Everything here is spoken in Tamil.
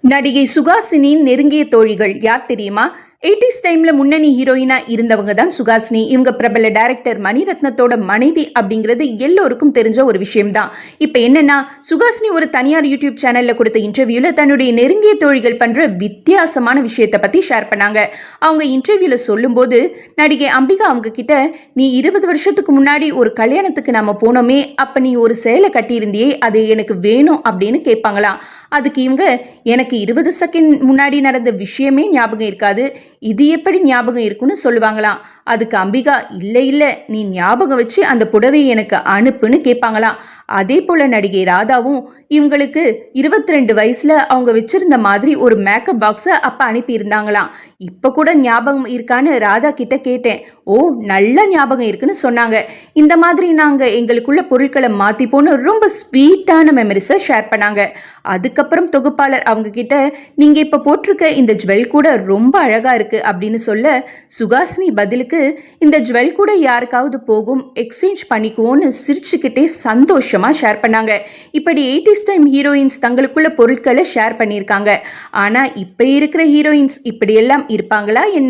நடிகை சுகாசினியின் நெருங்கிய தோழிகள் யார் தெரியுமா? 80s டைம்ல முன்னணி ஹீரோயினா இருந்தவங்க தான் சுகாசினி. இவங்க பிரபல டைரக்டர் மணிரத்னத்தோட மனைவி அப்படிங்கிறது எல்லோருக்கும் தெரிஞ்ச ஒரு விஷயம் தான். இப்ப என்னன்னா, சுகாசினி ஒரு தனியார் யூடியூப் சேனல்ல கொடுத்த இன்டர்வியூல தன்னுடைய நெருங்கிய தோழிகள் பண்ற வித்தியாசமான விஷயத்தை பத்தி ஷேர் பண்ணாங்க. அவங்க இன்டர்வியூல சொல்லும்போது, நடிகை அம்பிகா அவங்க கிட்ட, நீ 20 வருஷத்துக்கு முன்னாடி ஒரு கல்யாணத்துக்கு நாம போனோமே, அப்ப நீ ஒரு சேலை கட்டியிருந்தியே, அது எனக்கு வேணும் அப்படின்னு கேட்பாங்களாம். அதுக்கு இவங்க, எனக்கு 20 செகண்ட் முன்னாடி நடந்த விஷயமே ஞாபகம் இருக்காது, இது எப்படி ஞாபகம் இருக்குன்னு சொல்லுவாங்களாம். அதுக்கு அம்பிகா, இல்ல நீ ஞாபகம் வச்சு அந்த புடவையை எனக்கு அனுப்புன்னு கேட்பாங்களாம். அதே போல நடிகை ராதாவும் இவங்களுக்கு 22 வயசுல அவங்க வச்சிருந்த மாதிரி ஒரு மேக்கப் பாக்ஸை அப்ப அனுப்பி இருந்தாங்களாம். இப்ப கூட ஞாபகம் இருக்கான்னு ராதா கிட்ட கேட்டேன். ஓ, நல்ல ஞாபகம் இருக்குன்னு சொன்னாங்க. இந்த மாதிரி நாங்க எங்களுக்குள்ள பொருட்களை மாத்திப்போன்னு ரொம்ப ஸ்வீட்டான மெமரிஸை ஷேர் பண்ணாங்க. அதுக்கப்புறம் தொகுப்பாளர் அவங்க கிட்ட, நீங்க இப்ப போட்டிருக்க இந்த ஜுவல் கூட ரொம்ப அழகா இருக்கு அப்படின்னு சொல்ல, சுகாசினி பதிலுக்கு, இந்த ஜுவல் கூட யாருக்காவது போகும், எக்ஸ்சேஞ்ச் பண்ணிக்குவோன்னு சிரிச்சுக்கிட்டே சந்தோஷமா ஷேர் பண்ணாங்க. இப்படி 80s டைம் ஹீரோயின்ஸ் தங்களுக்குள்ள பொருட்களை ஷேர் பண்ணியிருக்காங்க. ஆனா இப்ப இருக்கிற ஹீரோயின்ஸ் இப்படியெல்லாம் இருப்பாங்களா என்ன?